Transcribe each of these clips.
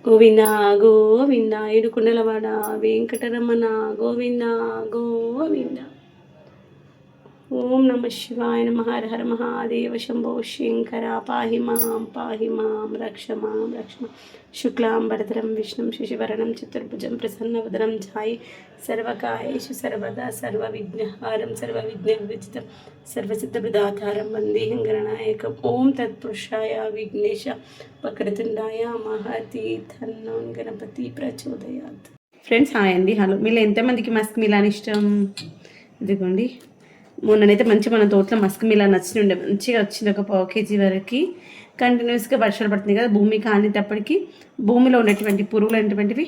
గోవింద గోవింద ఏడుకొండలవాడ వెంకటరమణ గోవింద గోవింద. ఓం నమ శివాయ నమ. హర హర మహాదేవ శంభో శంకర. పాహి మాం రక్ష రక్ష. శుక్లాంబరధరం విష్ణుం శశివరణం చతుర్భుజం ప్రసన్నవదనం ఛాయి సర్వకాయేషు సర్వదా సర్వవిఘ్నహారం సర్వవిఘ్నవిచితం సర్వసిద్ధప్రదాతారం వందేహం గణనాయకం. ఓం తత్పురుషాయ విఘ్నేశ వక్రతుండాయ మహతి ధన్నోన్ గణపతి ప్రచోదయాత్. ఫ్రెండ్స్ హాయ్ అండి. హలో. మీరు ఎంతమందికి మస్క్ మిలాన్ ఇష్టం? ఇదిగోండి, మొన్ననైతే మంచిగా మన తోటలో మస్క్ మిలాన్ నచ్చినుండే, మంచిగా వచ్చింది ఒక 1 kg వరకు. కంటిన్యూస్గా వర్షాలు పడుతుంది కదా, భూమి కానిటప్పటికి భూమిలో ఉన్నటువంటి పురుగులు అనేటువంటివి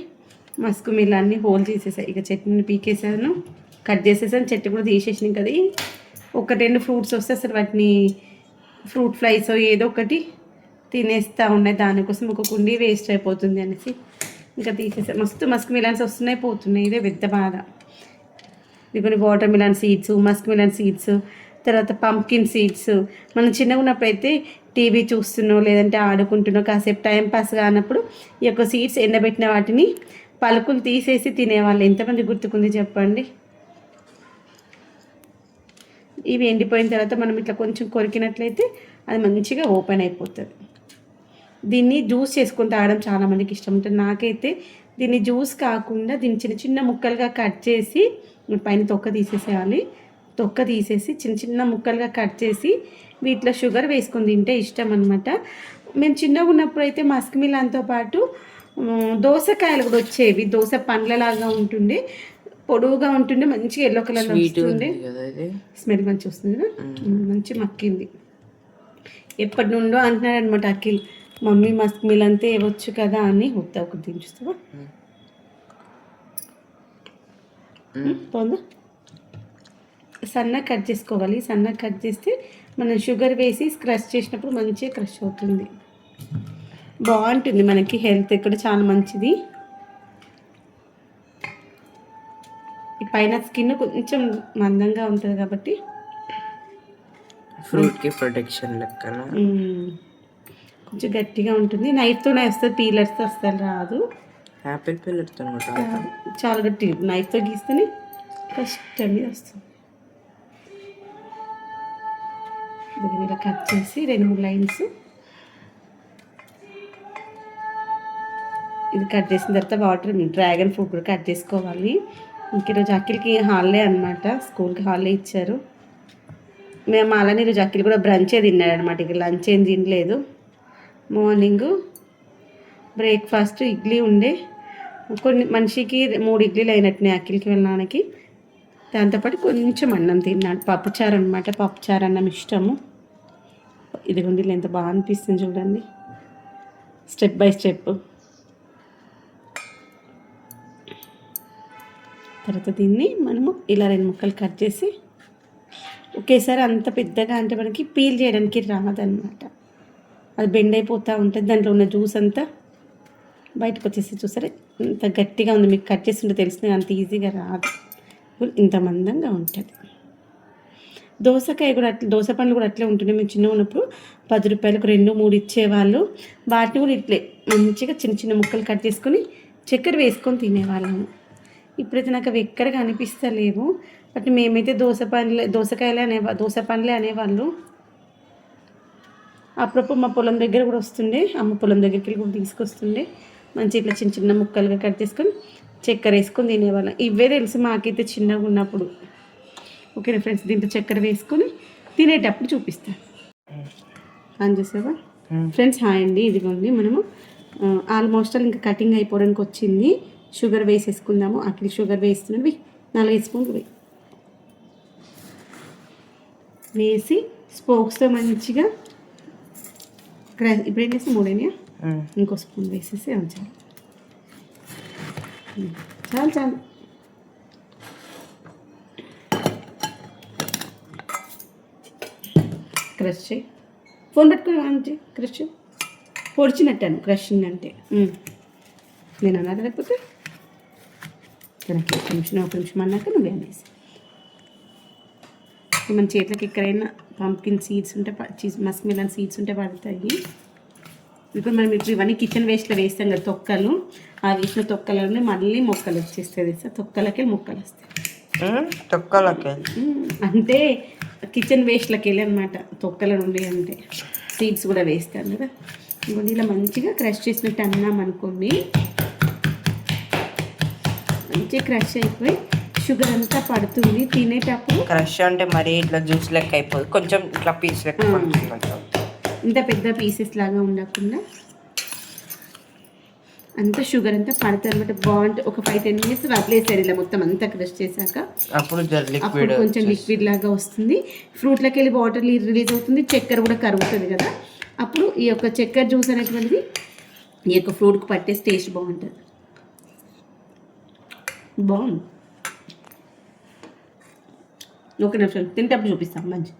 మస్క్ మిలాన్ని హోల్ చేసేసాయి. ఇక చెట్టుని పీకేసాను, కట్ చేసేసాను, చెట్టు కూడా తీసేసినాం కదా. 1-2 ఫ్రూట్స్ వస్తే అసలు వాటిని ఫ్రూట్ ఫ్లైస్ ఏదో ఒకటి తినేస్తూ ఉన్నాయి. దానికోసం ఒక కుండీ వేస్ట్ అయిపోతుంది అనేసి ఇంకా తీసేసాను. మస్తు మస్క్ మిలాన్స్ వస్తున్నాయి పోతున్నాయి, ఇదే పెద్ద బాధ. కొన్ని watermelon seeds, muskmelon seeds, తర్వాత పంప్కిన్ సీడ్స్. మనం చిన్నగా ఉన్నప్పుడు అయితే టీవీ చూస్తున్నాం లేదంటే ఆడుకుంటున్నాం, కాసేపు టైం పాస్ కానప్పుడు ఈ యొక్క సీడ్స్ ఎండబెట్టిన వాటిని పలుకులు తీసేసి తినేవాళ్ళు. ఎంతమంది గుర్తుకుంది చెప్పండి? ఇవి ఎండిపోయిన తర్వాత మనం ఇట్లా కొంచెం కొరికినట్లయితే అది మంచిగా ఓపెన్ అయిపోతుంది. దీన్ని జ్యూస్ చేసుకొని తాగడం చాలామందికి ఇష్టం ఉంటుంది. నాకైతే దీన్ని జ్యూస్ కాకుండా దీన్ని చిన్న చిన్న ముక్కలుగా కట్ చేసి పైన తొక్క తీసేసేయాలి. తొక్క తీసేసి చిన్న చిన్న ముక్కలుగా కట్ చేసి వీటిలో షుగర్ వేసుకొని తింటే ఇష్టం అనమాట. మేము చిన్నగా ఉన్నప్పుడు అయితే మస్క్ మిలాన్తో పాటు దోసకాయలు కూడా వచ్చేవి. దోస పండ్లలాగా ఉంటుండే, పొడవుగా ఉంటుండే, మంచిగా ఎల్లో కలర్లో వస్తుండే. స్మెల్ మంచిగా వస్తుంది కదా, మంచి మక్కింది. ఎప్పటి నుండో అంటున్నాడు అనమాట అఖిల్, మమ్మీ మస్క్ మిలాన్ తేవచ్చు కదా అని. ఒకటి దించుస్తావా? పోందా. సన్నగా కట్ చేసుకోవాలి. సన్నగా కట్ చేస్తే మనం షుగర్ వేసి క్రష్ చేసినప్పుడు మంచిగా క్రష్ అవుతుంది, బాగుంటుంది. మనకి హెల్త్ కూడా చాలా మంచిది. ఈ పైన స్కిన్ కొంచెం మందంగా ఉంటుంది కాబట్టి ఫ్రూట్కి ప్రొటెక్షన్ లెక్కన కొంచెం గట్టిగా ఉంటుంది. నైఫ్తోనే వస్తుంది, పీలర్స్తో వస్తుంది రాదు. యాపిల్ పీలర్తో చాలా గట్టి, నైఫ్తో గీస్తేనే కష్టం మీద వస్తుంది. ఇలా కట్ చేసి 2-3 లైన్స్ ఇది కట్ చేసిన తర్వాత వాటర్ డ్రాగన్ ఫ్రూట్ కూడా కట్ చేసుకోవాలి. ఇంక ఈరోజు అఖిల్కి హాలిడే అనమాట, స్కూల్కి హాలిడే ఇచ్చారు. మేము అలానే ఈరోజు అఖిల్ కూడా బ్రంచే తిన్నాడు అనమాట. ఇక లంచ్ ఏం తినలేదు. మార్నింగు బ్రేక్ఫాస్ట్ ఇడ్లీ ఉండే, కొన్ని మనిషికి 3 ఇడ్లీలు అయినట్టున్నాయి అఖిల్కి వెళ్ళడానికి. దాంతోపాటు కొంచెం అన్నం తిన్నాడు. పప్పుచారు అనమాట, పప్పుచారు అన్నం ఇష్టము. ఇదిగోండి ఎంత బాగా అనిపిస్తుంది చూడండి, స్టెప్ బై స్టెప్. తర్వాత దీన్ని మనము ఇలా 2 ముక్కలు కట్ చేసి ఒకేసారి అంత పెద్దగా అంటే మనకి పీల్ చేయడానికి రాదనమాట, అది బెండ్ అయిపోతూ ఉంటుంది. దాంట్లో ఉన్న జ్యూస్ అంతా బయటకు వచ్చేసి చూసారా ఇంత గట్టిగా ఉంది. మీకు కట్ చేస్తుంటే తెలిసింది, అంత ఈజీగా రాదు, ఇంత మందంగా ఉంటుంది. దోసకాయ కూడా అట్లా, దోస పండ్లు కూడా అట్లే ఉంటుండే. మేము చిన్న ఉన్నప్పుడు 10 రూపాయలకు 2-3 ఇచ్చేవాళ్ళు. వాటిని కూడా ఇట్లే మంచిగా చిన్న చిన్న ముక్కలు కట్ చేసుకొని చక్కెర వేసుకొని తినేవాళ్ళము. ఇప్పుడైతే నాకు అవి ఎక్కడ కనిపిస్తలేవు. బట్ మేమైతే దోస పండ్లే అనేవాళ్ళు. అప్పుడప్పుడు మా పొలం దగ్గర కూడా వస్తుండే, అమ్మ పొలం దగ్గరికి వెళ్ళి కూడా తీసుకొస్తుండే. మంచి ఇట్లా చిన్న చిన్న ముక్కలుగా కట్ చేసుకొని చక్కెర వేసుకొని తినేవాళ్ళం. ఇవే తెలుసు మాకైతే చిన్నగా ఉన్నప్పుడు. ఓకే ఫ్రెండ్స్, దీంట్లో చక్కెర వేసుకొని తినేటప్పుడు చూపిస్తాను. ఆన్ చేసావా? ఫ్రెండ్స్ హాయ్ అండి. ఇదిగోండి మనము ఆల్మోస్ట్ ఇంకా కటింగ్ అయిపోవడానికి వచ్చింది. షుగర్ వేసేసుకుందాము. అట్లా షుగర్ వేస్తున్నవి 4 స్పూన్లు వేసి స్పోక్స్తో మంచిగా ఇప్పుడు ఏం చేస్తే 3 ఇంకో స్పూన్ వేసేసి ఉంచాలి. చాలు క్రష్ చేయి. ఫోన్ పెట్టుకుని అంటే క్రష్ పొడిచినట్టాను. క్రషింగ్ అంటే నేను అన్నది, లేకపోతే తనకి 1 నిమిషం అన్నాక నువ్వు అనేసి. మన చేతులకి ఎక్కడైనా పంప్కిన్ సీడ్స్ ఉంటే, మస్క్ మిలాన్ సీడ్స్ ఉంటే పడతాయి. ఇప్పుడు మనం ఇప్పుడు ఇవన్నీ కిచెన్ వేస్ట్లో వేస్తాం కదా తొక్కలు, ఆ వేసిన తొక్కలని మళ్ళీ మొక్కలు వచ్చేస్తాయి తెలుసా, తొక్కలకి మొక్కలు వస్తాయి. తొక్కలకి అంటే కిచెన్ వేస్ట్లకి వెళ్ళి అనమాట, తొక్కలు ఉండే అంటే సీడ్స్ కూడా వేస్తాను కదా. ఇవన్నీ ఇలా మంచిగా క్రష్ చేసినట్టు అన్నాం అనుకోండి, మంచిగా క్రష్ అయిపోయి షుగర్ అంతా పడుతుంది తినేటప్పుడు. క్రష్ అంటే మరి ఇట్లా జ్యూస్ లెక్క అయిపోదు, కొంచెం ఇట్లా పీస్ లెక్క కొంచెం ఇంత పెద్ద పీసెస్ లాగా ఉండకుండా అంతా షుగర్ అంతా పడుతుంది అనమాట. బాగుంటుంది. ఒక 5-10 మినిట్స్ వదిలేసారు ఇలా మొత్తం అంతా క్రష్ చేశాక, అప్పుడు కొంచెం లిక్విడ్ లాగా వస్తుంది. ఫ్రూట్లోకి వెళ్ళి వాటర్ రిలీజ్ అవుతుంది, చక్కెర కూడా కరుగుతుంది కదా. అప్పుడు ఈ యొక్క చక్కెర జ్యూస్ అనేటువంటిది ఈ యొక్క ఫ్రూట్కి పట్టేసి టేస్ట్ బాగుంటుంది. బాగుంది. ఒక నిమిషం తింటప్పుడు చూపిస్తాం మంచి.